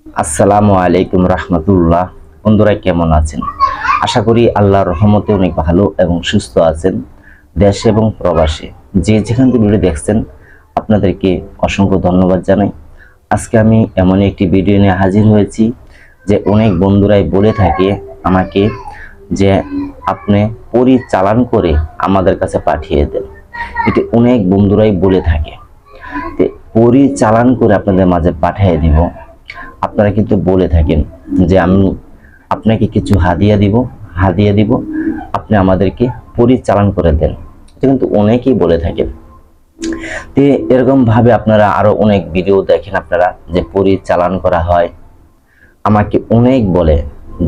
আসসালামু আলাইকুম রাহমাতুল্লাহ। বন্ধুরা কেমন আছেন? আশা করি আল্লাহর রহমতে অনেক ভালো এবং সুস্থ আছেন। দেশে এবং প্রবাসে যে যেখান থেকে ভিডিও দেখছেন আপনাদেরকে অসংখ্য ধন্যবাদ জানাই। আজকে আমি এমন একটি ভিডিও নিয়ে হাজির হয়েছি যে অনেক বন্ধুরাই বলে থাকে আমাকে যে আপনি পরিচালন করে আমাদের কাছে পাঠিয়ে দেন। এটি অনেক বন্ধুরাই বলে থাকে। পরিচালন করে আপনাদের মাঝে পাঠিয়ে দিব। আপনারা কিন্তু বলে থাকেন যে আমি আপনাকে কিছু হাদিয়া দিব, আপনি আমাদেরকে পরিচালন করে দেন। এটা কিন্তু অনেকেই বলে থাকেন। তো এরকম ভাবে আপনারা আরো অনেক ভিডিও দেখেন আপনারা যে পরিচালন করা হয়। আমাকে অনেক বলে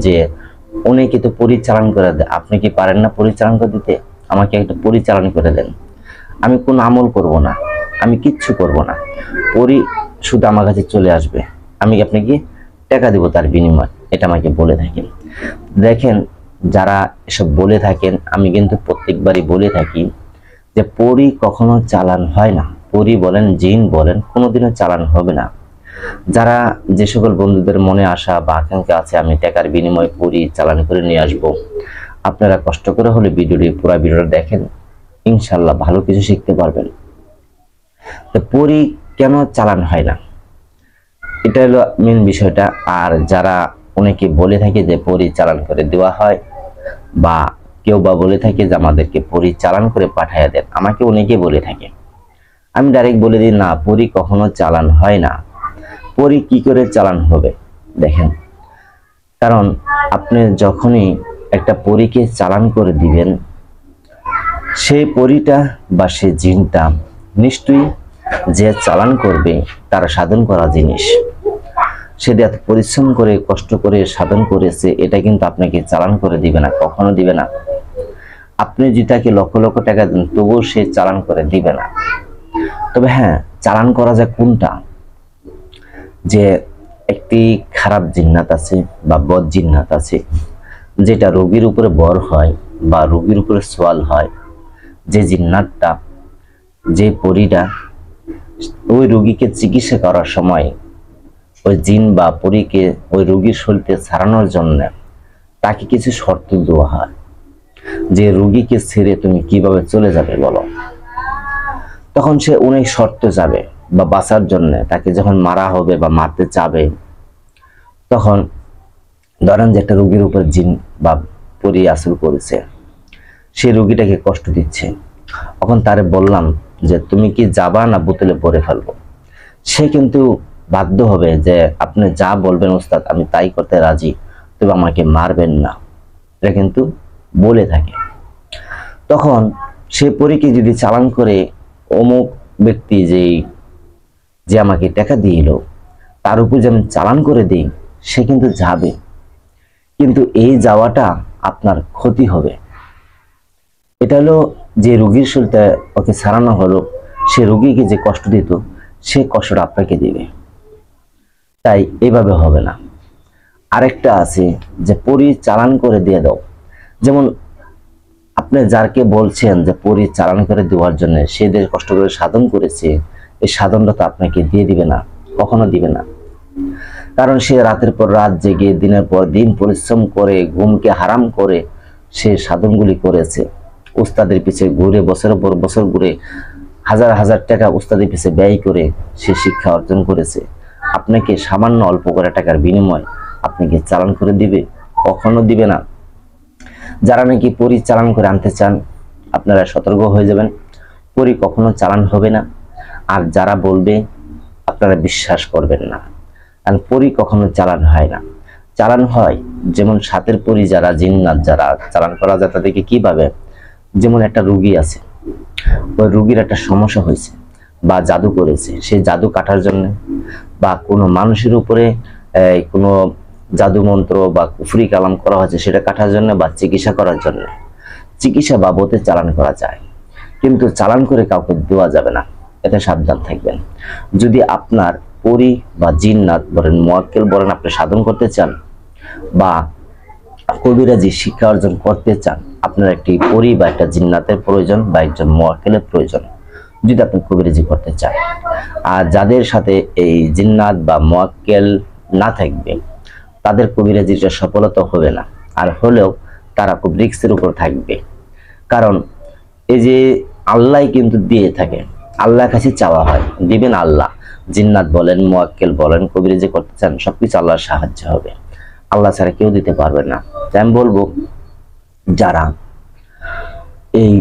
যে অনেকে তো পরিচালন করে দেয়, আপনি কি পারেন না পরিচালন করে দিতে? আমাকে একটা পরিচালন করে দেন। আমি কোনো আমল করব না, আমি কিচ্ছু করব না, শুধু আমার কাছে চলে আসবে, আমি আপনাকে টাকা দিব তার বিনিময়ে। এটা আমাকে বলে থাকেন। দেখেন, যারা এসব বলে থাকেন আমি কিন্তু প্রত্যেকবারই বলে থাকি যে পরি কখনো চালান হয় না। পরি বলেন, জিন বলেন, কোনোদিনও চালান হবে না। যারা যে সকল বন্ধুদের মনে আশা বা আকাঙ্ক্ষা আছে আমি টাকার বিনিময়ে পরি চালান করে নিয়ে আসব, আপনারা কষ্ট করে হলে পুরো ভিডিওটা দেখেন, ইনশাল্লাহ ভালো কিছু শিখতে পারবেন। তো পরি কেন চালান হয় না, এটা হলো মেন বিষয়টা। আর যারা অনেকে বলে থাকে যে পরিচালন করে দেওয়া হয়, বা কেউ বা বলে থাকে যে আমাদেরকে পরিচালন করে পাঠিয়ে দেন, আমাকে অনেকে বলে থাকে। আমি ডাইরেক্ট বলে দিই না, পরি কখনো চালান হয় না। পরি কি করে চালান হবে দেখেন, কারণ আপনি যখনই একটা পরীকে চালান করে দিবেন, সেই পরিটা বা সেই জিনটা নিশ্চয়ই যে চালান করবে তার সাধন করা জিনিস, সেটা এত পরিশ্রম করে কষ্ট করে সাধন করেছে, এটা কিন্তু আপনাকে চালান করে দিবে না, কখনো দিবে না। আপনি যেটাকে লক্ষ লক্ষ টাকা দেন তবুও সে চালান করে দিবে না। তবে হ্যাঁ, চালান করা যায় কোনটা, যে একটি খারাপ জিন্নাত আছে বা বদ জিন্নাত আছে, যেটা রোগীর উপরে বর হয় বা রোগীর উপরে সোয়াল হয়, যে জিন্নাতটা, যে পরিটা ওই রোগীকে চিকিৎসা করার সময় ওই জিন বা পরীকে ওই রোগীর শরীরে ছাড়ানোর জন্য তাকে কিছু শর্ত দেওয়া হয় যে রোগীকে ছেড়ে তুমি কিভাবে চলে যাবে বলো। তখন সে অনেক শর্ত যাবে বা বাঁচার জন্য তাকে যখন মারা হবে বা মারতে চাবে, তখন ধরেন যে একটা রোগীর উপর জিন বা পরী আসর করেছে, সে রোগীটাকে কষ্ট দিচ্ছে, তখন তারে বললাম যে তুমি কি যাবা না বোতলে পরে ফেলবো, সে কিন্তু বাধ্য হবে যে আপনি যা বলবেন ওস্তাদ আমি তাই করতে রাজি, তবে আমাকে মারবেন না। এটা কিন্তু বলে থাকে। তখন সে পরীকে যদি চালান করে অমুক ব্যক্তি যে আমাকে টাকা দিল তার উপর যেমন চালান করে দিই, সে কিন্তু যাবে, কিন্তু এই যাওয়াটা আপনার ক্ষতি হবে। এটা হলো যে রোগীর শরীরটা ওকে ছাড়ানো হলো, সে রোগীকে যে কষ্ট দিত সে কষ্টটা আপনাকে দিবে, তাই এইভাবে হবে না। আরেকটা আছে যে পরিচালন করে দিয়ে দাও, যেমন আপনি যারকে বলছেন যে পরিচালন করে দেওয়ার জন্য, সে যে কষ্ট করে সাধন করেছে, এই সাধনটা তো আপনাকে দিয়ে দিবে না, কখনো দিবে না। কারণ সে রাতের পর রাত জেগে দিনের পর দিন পরিশ্রম করে ঘুমকে হারাম করে সে সাধনগুলি করেছে, উস্তাদের পিছে ঘুরে বছরের পর বছর ঘুরে হাজার হাজার টাকা উস্তাদের পিছে ব্যয় করে সে শিক্ষা অর্জন করেছে। আপনাকে সামান্য অল্প করে টাকার বিনিময় আপনাকে চালান করে দিবে? কখনো দিবে না। যারা নাকি পরিচালন করে আনতে চান আপনারা সতর্ক হয়ে যাবেন, পরি কখনো চালান হবে না। আর যারা বলবে আপনারা বিশ্বাস করবেন না, কারণ পরি কখনো চালান হয় না। চালান হয় যেমন সাতের পরি যারা জিন্নাত যারা চালান করা যায় তাদেরকে কিভাবে, যেমন একটা রুগী আছে, ওই রুগীর একটা সমস্যা হয়েছে বা জাদু করেছে, সেই জাদু কাটার জন্য, বা কোনো মানুষের উপরে কোনো জাদু মন্ত্র বা কুফরি কালাম করা হয়েছে সেটা কাটার জন্য বা চিকিৎসা করার জন্য, চিকিৎসা বাবদে চালান করা যায়, কিন্তু চালান করে কাউকে দেওয়া যাবে না, এটা সাবধান থাকবেন। যদি আপনার পরি বা জিন্নাত বলেন মুয়াক্কেল বলেন আপনি সাধন করতে চান বা কবিরাজি শিক্ষা অর্জন করতে চান, আপনার একটি পরি বা একটা জিন্নাতের প্রয়োজন বা একজন মুয়াক্কেলের প্রয়োজন যদি আপনি কবিরাজি করতে চান। আর যাদের সাথে এই জিন্নাত বা মুয়াক্কেল না থাকবে, তাদের কবিরাজিটা সফলতা হবে না, আর হলেও তারা খুব রিস্কের উপর থাকবে। কারণ এই যে আল্লাহ কিন্তু দিয়ে থাকে, আল্লাহর কাছে চাওয়া হয়, দিবেন আল্লাহ। জিন্নাত বলেন, মুয়াক্কেল বলেন, কবিরাজি করতে চান, সবকিছু আল্লাহর সাহায্য হবে, আল্লাহ ছাড়া কেউ দিতে পারবে না। তাই আমি বলবো, যারা এই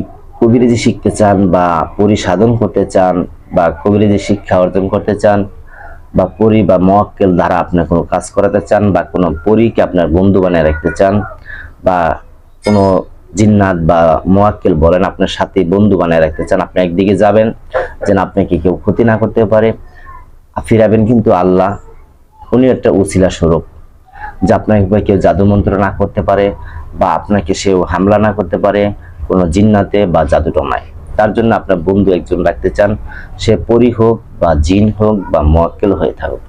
কবিরাজি শিখতে চান বা পরিসাধন করতে চান বা কবিরাজি শিক্ষা অর্জন করতে চান বা পরি বা মুয়াক্কেল দ্বারা আপনার কোনো কাজ করাতে চান বা কোনো পরীকে আপনার বন্ধু বানিয়ে রাখতে চান বা কোনো জিন্নাত বা মুয়াক্কেল বলেন আপনার সাথে বন্ধু বানিয়ে রাখতে চান, আপনি একদিকে যাবেন যেন আপনাকে কেউ ক্ষতি না করতে পারে, ফিরাবেন কিন্তু আল্লাহ, উনি একটা উসিলা স্বরূপ, যে আপনাকে কেউ জাদু মন্ত্র না করতে পারে বা আপনাকে সেও হামলা না করতে পারে কোনো জিন্নাতে বা জাদুটনায়। তার জন্য আপনার বন্ধু একজন রাখতে চান, সে পরি হোক বা জিন হোক বা মুয়াক্কেল হয়ে থাকুক,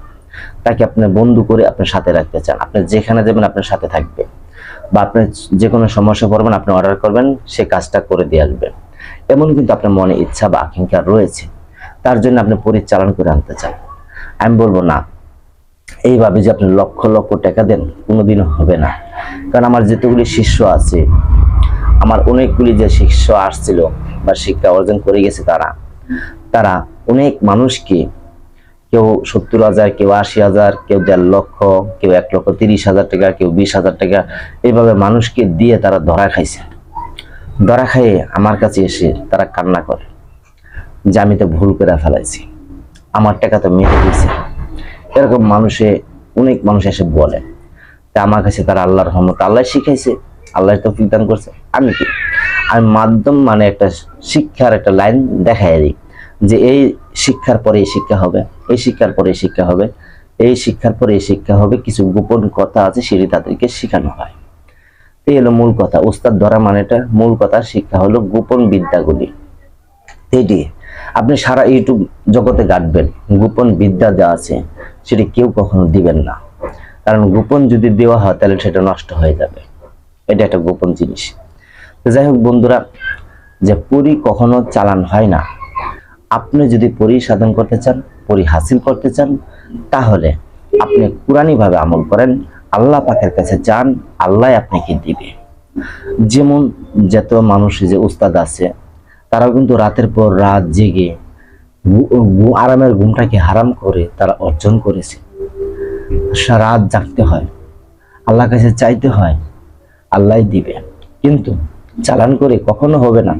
তাকে আপনার বন্ধু করে আপনার সাথে রাখতে চান। আপনি যেখানে যাবেন আপনার সাথে থাকবে, বা আপনি যে কোনো সমস্যা পড়বেন আপনি অর্ডার করবেন, সে কাজটা করে দিয়ে আসবে। এমন কিন্তু আপনার মনে ইচ্ছা বা আকাঙ্ক্ষা রয়েছে, তার জন্য আপনি পরিচালন করে আনতে চান। আমি বলবো না, এইভাবে যে আপনি লক্ষ লক্ষ টাকা দেন কোনোদিনও হবে না। কারণ আমার যেতগুলি শিষ্য আছে, আমার অনেকগুলি যে শিষ্য আসছিল বা শিক্ষা অর্জন করে গেছে, তারা অনেক মানুষকে, কেউ 70,000, কেউ 80,000, কেউ 1.5 লক্ষ, কেউ 1,30,000 টাকা, কেউ 20,000 টাকা, এইভাবে মানুষকে দিয়ে তারা ধরা খাইছে। ধরা খাইয়ে আমার কাছে এসে তারা কান্না করে যে আমি তো ভুল করে ফেলাইছি, আমার টাকা তো মেরে দিয়েছে। এরকম অনেক মানুষ এসে বলে। তা আমার কাছে তারা আল্লাহর রহমত, আল্লাহ শিখাইছে, আল্লাহ তৌফিক দান করছে। আমি কি, আমি মাধ্যম মানে একটা শিক্ষার একটা লাইন দেখাই দিই যে এই শিক্ষার পরে এই শিক্ষা হবে, এই শিক্ষার পরে এই শিক্ষা হবে, এই শিক্ষার পরে এই শিক্ষা হবে, কিছু গোপন কথা আছে সেটি তাদেরকে শেখানো হয়। এই হলো মূল কথা, উস্তাদ ধরা মানেটা মূল কথা, শিক্ষা হলো গোপন বিদ্যাগুলি। এটি আপনি সারা ইউটিউব জগতে ঘাটবেন, গোপন বিদ্যা দেওয়া আছে, সেটি কেউ কখনো দিবেন না। কারণ গোপন যদি দেওয়া হয় তাহলে সেটা নষ্ট হয়ে যাবে, এটা একটা গোপন জিনিস। যাই হোক বন্ধুরা, যে পরি কখনো চালান হয় না। আপনি যদি পরি সাধন করতে চান, পরি হাসিল করতে চান, তাহলে আপনি কুরআনী ভাবে আমল করেন, আল্লাহ পাকের কাছে যান, আল্লাহ আপনাকে দিবে। যেমন যত মানুষ যে উস্তাদ আছে, তারাও কিন্তু রাতের পর রাত জেগে আরামের ঘুমটাকে হারাম করে তারা অর্জন করেছে। রাত জাগতে হয়, আল্লাহর কাছে চাইতে হয়, আল্লাহ দিবে। কিন্তু চালান করে কখনো হবে না।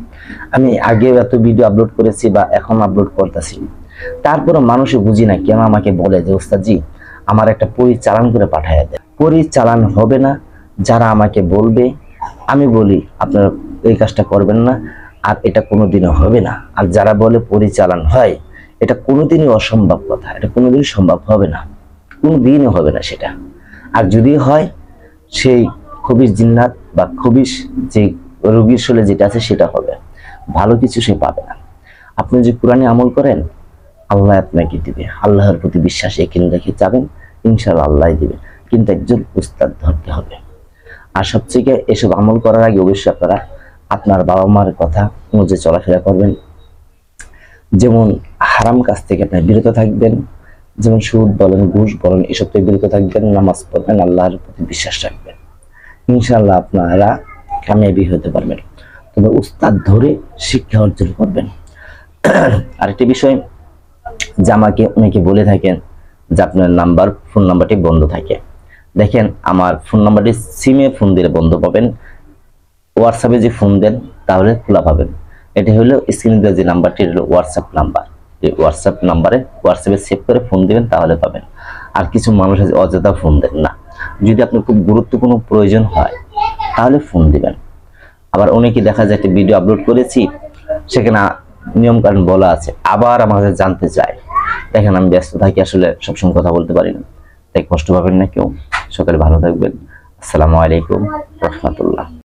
আমি আগেও এত ভিডিও আপলোড করেছি বা এখন আপলোড করতেছি, তারপরে মানুষে বুঝি না কেন আমাকে বলে যে ওস্তাদজি আমার একটা পরিচালন করে পাঠায় দেয়। পরিচালন হবে না, যারা আমাকে বলবে, আমি বলি আপনারা এই কাজটা করবেন না, আর এটা কোনোদিনও হবে না। আর যারা বলে পরিচালন হয়, এটা কোনোদিনই অসম্ভব কথা, এটা কোনোদিনই সম্ভব হবে না, কোনোদিনও হবে না সেটা। আর যদি হয়, সেই খবিশ জিন্নাত বা খবিশ যে রোগীর শরীরে যেটা আছে সেটা হবে, ভালো কিছু সে পাবে না। আপনি যে কোরআনে আমল করেন, আল্লাহ আপনাকে দিবে, আল্লাহর প্রতি বিশ্বাস এখানে রেখে যাবেন, ইনশাআল্লাহ আল্লাহ দিবে। কিন্তু একজন উস্তাদ ধরতে হবে। আর সবচেয়ে এসব আমল করার আগে অবশ্যই আপনারা আপনার বাবা মার কথা অনুযায়ী চলাফেরা করবেন। যেমন হারাম কাজ থেকে আপনি বিরত থাকবেন, যেমন সুদ বলেন, ঘুষ বলেন, এসব থেকে বিরত থাকবেন, নামাজ পড়বেন, আল্লাহর প্রতি বিশ্বাস রাখবেন, ইনশাআল্লাহ আপনারা কামিয়াবি হতে পারবেন। তবে উস্তাদ ধরে শিক্ষা অর্জন করবেন। আরেকটি বিষয়, যে আমাকে অনেকে বলে থাকেন যে আপনার ফোন নাম্বারটি বন্ধ থাকে। দেখেন, আমার ফোন নাম্বারটি সিমে ফোন দিলে বন্ধ পাবেন, হোয়াটসঅ্যাপে যে ফোন দেন তাহলে খোলা পাবেন। এটা হলো স্ক্রিনে দেওয়া যে নাম্বারটি হলো হোয়াটসঅ্যাপ নাম্বার, এই হোয়াটসঅ্যাপ নাম্বারে হোয়াটসঅ্যাপে সেভ করে ফোন দিবেন তাহলে পাবেন। আর কিছু মানুষ আছে অযথা ফোন দেন না, যদি আপনার খুব গুরুত্বপূর্ণ প্রয়োজন হয় তাহলে ফোন দিবেন। আবার অনেকে দেখা যায় একটা ভিডিও আপলোড করেছি, সেখানে নিয়ম কানুন বলা আছে, আবার আমাকে জানতে চায়। দেখেন, আমি ব্যস্ত থাকি, আসলে সবসময় কথা বলতে পারি না, তাই কষ্ট পাবেন না কেউ। সকালে ভালো থাকবেন। আসসালামু আলাইকুম রাহমাতুল্লাহ।